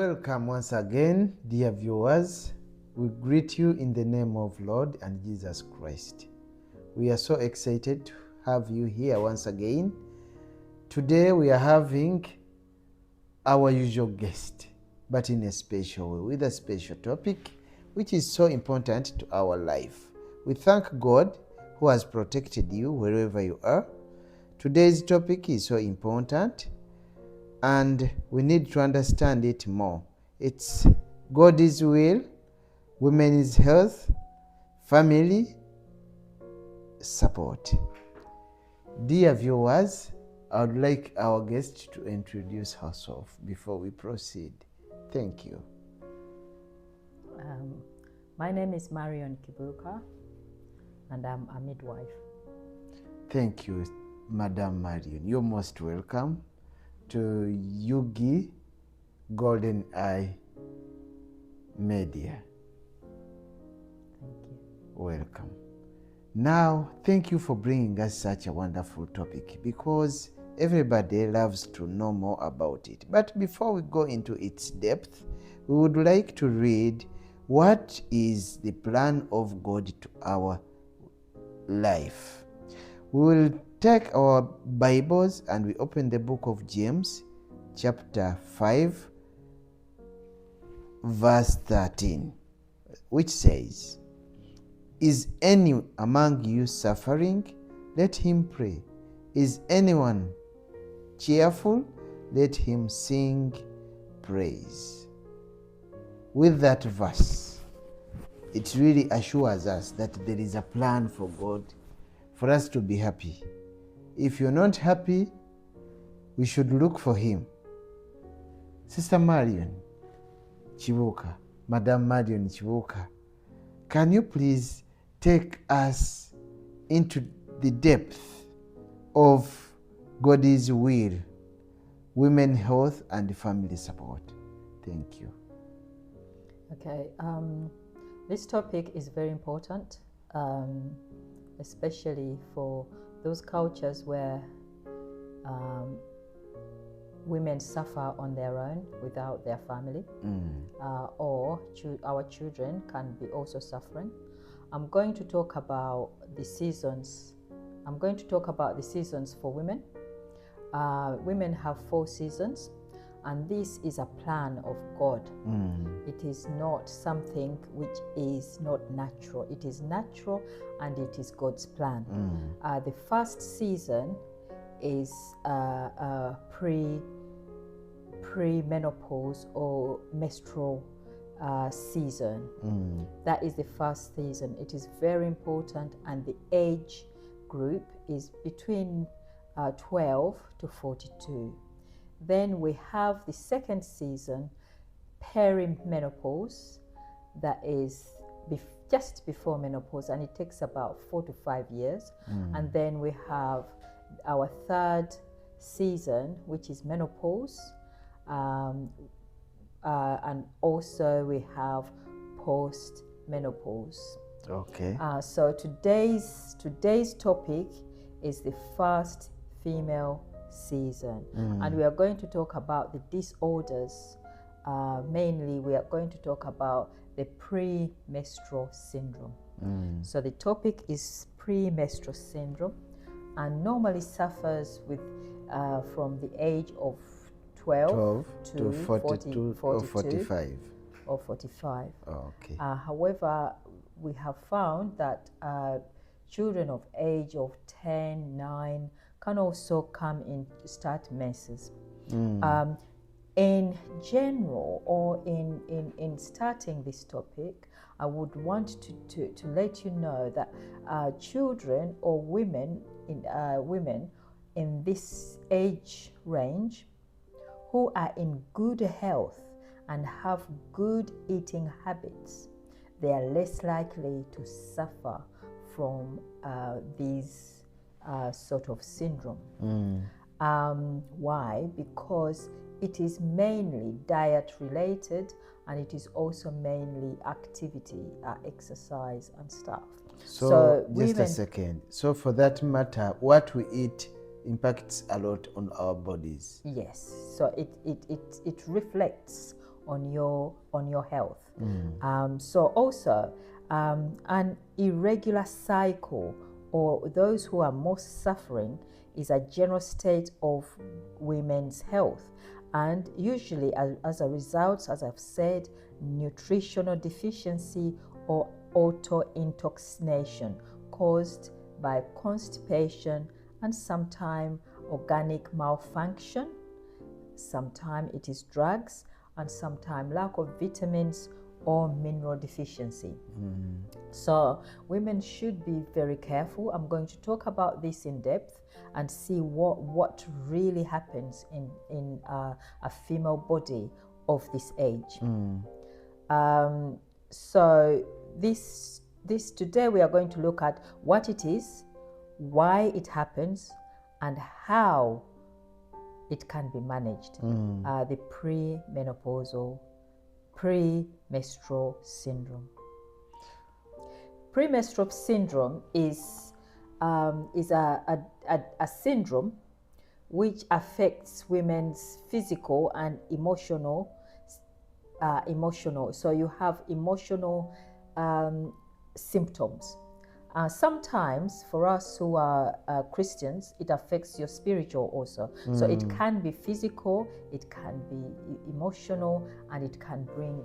Welcome once again, dear viewers. We greet you in the name of Lord and Jesus Christ. We are so excited to have you here once again. Today we are having our usual guest, but in a special way, with a special topic, which is so important to our life. We thank God who has protected you wherever you are. Today's topic is so important, and we need to understand it more. It's God's will, women's health, family support. Dear viewers, I would like our guest to introduce herself before we proceed. Thank you. My name is Marion Kibuka, and I'm a midwife. Thank you, Madam Marion. You're most welcome to Yugi Golden Eye Media. Thank you. Welcome. Now, thank you for bringing us such a wonderful topic, because everybody loves to know more about it. But before we go into its depth, we would like to read what is the plan of God to our life. We will take our Bibles and we open the book of James, chapter 5, verse 13, which says, "Is any among you suffering? Let him pray. Is anyone cheerful? Let him sing praise." With that verse, it really assures us that there is a plan for God for us to be happy. If you're not happy, we should look for him. Sister Marion Chibuka, Madam Marion Chibuka, can you please take us into the depth of God's will, women's health and family support? Thank you. Okay, this topic is very important, especially for those cultures where women suffer on their own without their family, or our children can be also suffering. I'm going to talk about the seasons. I'm going to talk about the seasons for women. Women have 4 seasons, and this is a plan of God. It is not something which is not natural. It is natural, and it is God's plan. The first season is pre-menopause or menstrual season. That is the first season. It is very important, and the age group is between 12 to 42. Then we have the second season, perimenopause, that is just before menopause, and it takes about 4 to 5 years. And then we have our third season, which is menopause, and also we have post-menopause. Okay. So today's topic is the first female season, and we are going to talk about the disorders. Mainly, we are going to talk about the premenstrual syndrome. So the topic is premenstrual syndrome, and normally suffers with from the age of 12 to 42 or 45. Or 45. Okay. However, we have found that children of age of 10, 9 can also come in to start messes. In general, or in starting this topic, I would want to let you know that children or women in this age range who are in good health and have good eating habits, they are less likely to suffer from these sort of syndrome. Why? Because it is mainly diet related, and it is also mainly activity, exercise and stuff. So just a second. So for that matter, what we eat impacts a lot on our bodies. Yes. So it reflects on your health. So also an irregular cycle, or those who are most suffering, is a general state of women's health, and usually as a result, as I've said, nutritional deficiency or auto-intoxication caused by constipation and sometimes organic malfunction. Sometimes it is drugs, and sometimes lack of vitamins or mineral deficiency. So women should be very careful. I'm going to talk about this in depth and see what really happens in a female body of this age. So this today we are going to look at what it is, why it happens, and how it can be managed. The premenstrual syndrome. Premenstrual syndrome is a syndrome which affects women's physical and emotional. So you have emotional symptoms. Sometimes for us who are Christians, it affects your spiritual also. So it can be physical, it can be emotional, and it can bring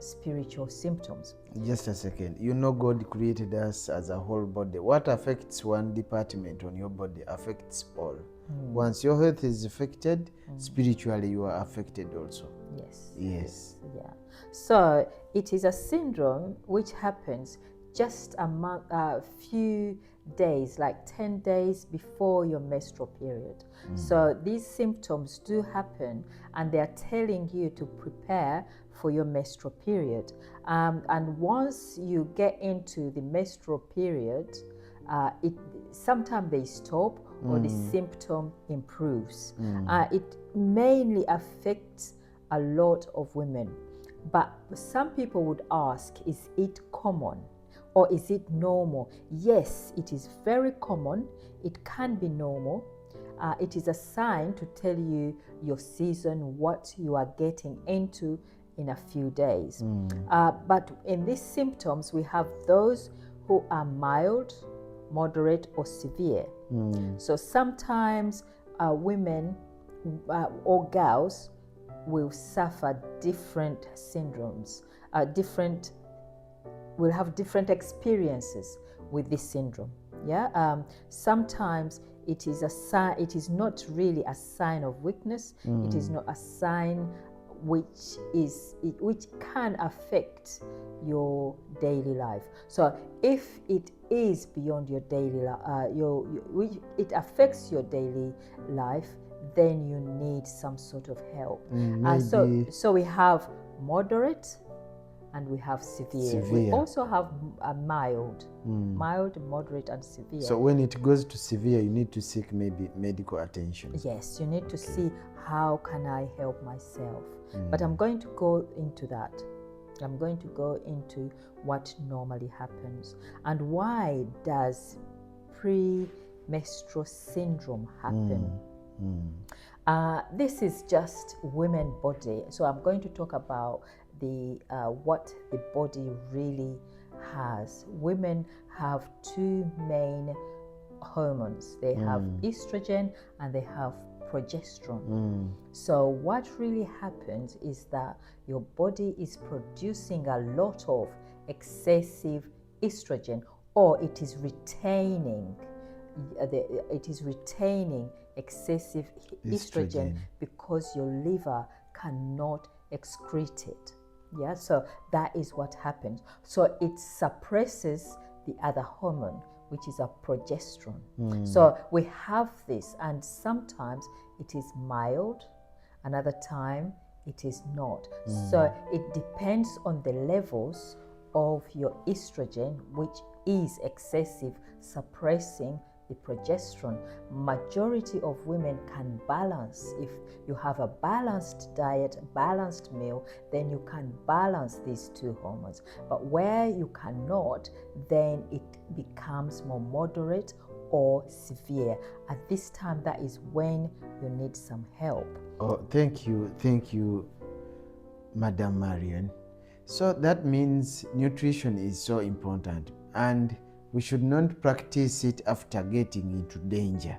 spiritual symptoms. Just a second. You know, God created us as a whole body. What affects one department on your body affects all. Once your health is affected, spiritually you are affected also. Yes. Yeah. So it is a syndrome which happens just a few days, like 10 days before your menstrual period. So these symptoms do happen, and they are telling you to prepare for your menstrual period. And once you get into the menstrual period, sometimes they stop or the symptom improves. It mainly affects a lot of women. But some people would ask, is it common? Or is it normal? Yes, it is very common. It can be normal. It is a sign to tell you your season, what you are getting into in a few days. But in these symptoms, we have those who are mild, moderate, or severe. So sometimes women or girls will suffer different syndromes, will have different experiences with this syndrome. Sometimes it is a sign. It is not really a sign of weakness. It is not a sign which can affect your daily life. So if it is beyond your daily life, it affects your daily life, then you need some sort of help. So we have moderate and we have severe. We also have a mild, moderate, and severe. So when it goes to severe, you need to seek maybe medical attention. Yes, you need to see how can I help myself. But I'm going to go into that. I'm going to go into what normally happens and why does premenstrual syndrome happen. This is just women's body. So I'm going to talk about what the body really has. Women have two main hormones. They have estrogen and they have progesterone. So what really happens is that your body is producing a lot of excessive estrogen, or it is retaining excessive estrogen because your liver cannot excrete it. So that is what happens. So it suppresses the other hormone, which is a progesterone. So we have this, and sometimes it is mild, another time it is not. So it depends on the levels of your estrogen, which is excessive, suppressing the progesterone. Majority of women can balance. If you have a balanced diet, balanced meal, then you can balance these two hormones. But where you cannot, then it becomes more moderate or severe. At this time, that is when you need some help. Oh, thank you, Madam Marion. So that means nutrition is so important, and we should not practice it after getting into danger.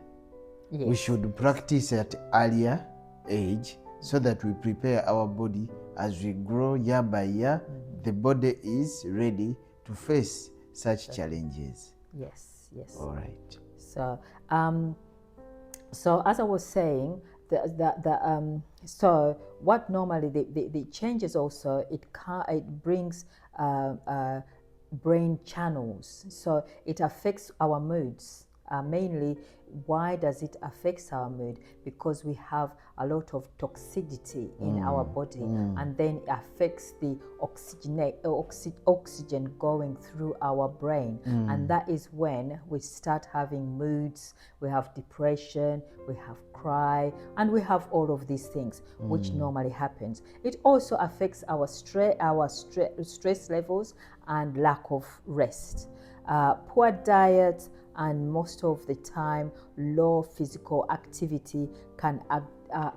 Yes. We should practice at earlier age so that we prepare our body as we grow year by year. The body is ready to face such challenges. Yes, yes. All right. So, so as I was saying, so what normally the changes also, it brings brain channels, so it affects our moods. Mainly, why does it affect our mood? Because we have a lot of toxicity in our body, and then it affects the oxygen going through our brain, and that is when we start having moods. We have depression, we have cry, and we have all of these things, which normally happens. It also affects our stress levels and lack of rest. Poor diet and most of the time low physical activity can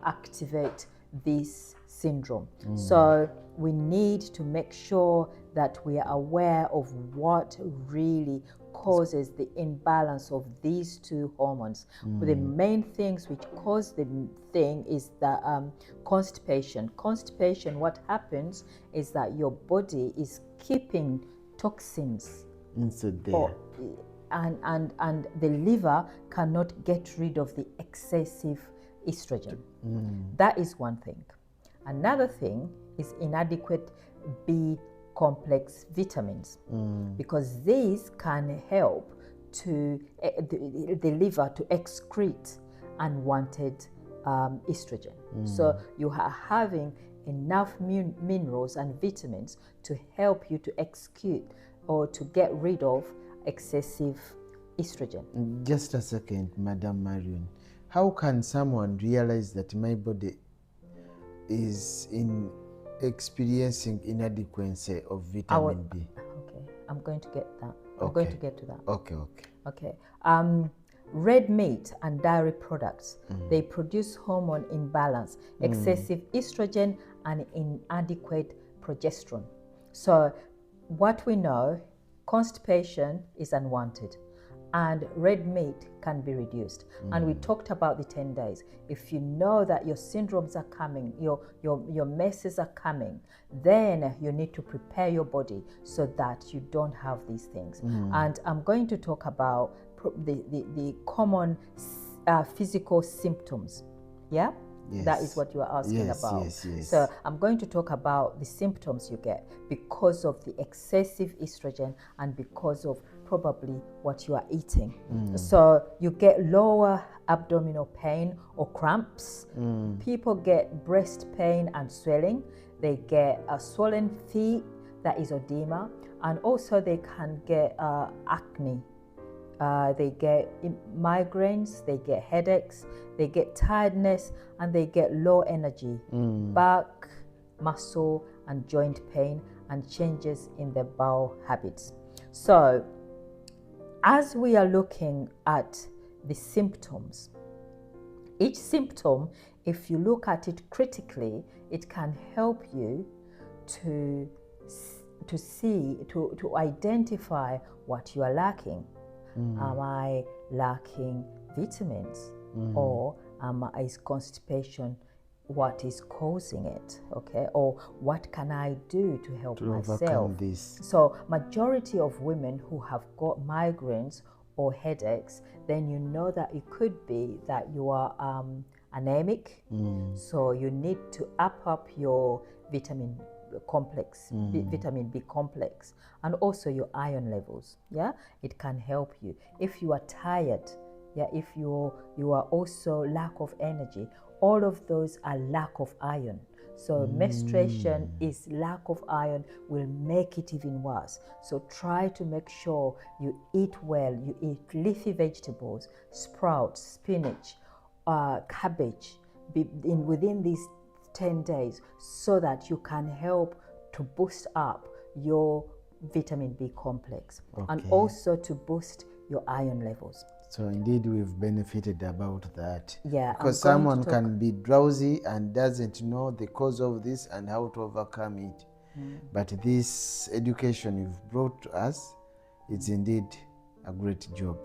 activate this syndrome. So we need to make sure that we are aware of what really causes the imbalance of these two hormones. The main things which cause the thing is the constipation. Constipation, what happens is that your body is keeping toxins inside there. And the liver cannot get rid of the excessive estrogen. That is one thing. Another thing is inadequate B complex vitamins, because these can help to the liver to excrete unwanted estrogen. So you are having enough minerals and vitamins to help you to execute or to get rid of excessive estrogen. Just a second, Madam Marion. How can someone realize that my body is experiencing inadequacy of vitamin B? Okay, I'm going to get that. I'm going to get to that. Okay. Red meat and dairy products, they produce hormone imbalance, excessive estrogen and inadequate progesterone. So what we know, constipation is unwanted and red meat can be reduced. And we talked about the 10 days. If you know that your syndromes are coming, your messes are coming, then you need to prepare your body so that you don't have these things. And I'm going to talk about the common physical symptoms. Yeah? Yes. That is what you are asking about. Yes. So I'm going to talk about the symptoms you get because of the excessive estrogen and because of probably what you are eating. So you get lower abdominal pain or cramps. People get breast pain and swelling. They get a swollen feet, that is edema, and also they can get acne. They get migraines, they get headaches, they get tiredness, and they get low energy, back, muscle, and joint pain, and changes in their bowel habits. So, as we are looking at the symptoms, each symptom, if you look at it critically, it can help you to identify what you are lacking. Am I lacking vitamins, or is constipation what is causing it? Okay, or what can I do to help myself? Overcome this. So majority of women who have got migraines or headaches, then you know that it could be that you are anemic. So you need to up your vitamin complex, vitamin B complex, and also your iron levels. Yeah, it can help you. If you are tired, if you are also lack of energy, all of those are lack of iron. So menstruation is lack of iron, will make it even worse. So try to make sure you eat well, you eat leafy vegetables, sprouts, spinach, cabbage, within these 10 days, so that you can help to boost up your vitamin B complex, and also to boost your iron levels. So indeed we've benefited about that. Yeah, because I'm going to someone talk- can be drowsy and doesn't know the cause of this and how to overcome it. But this education you've brought to us, it's indeed a great job.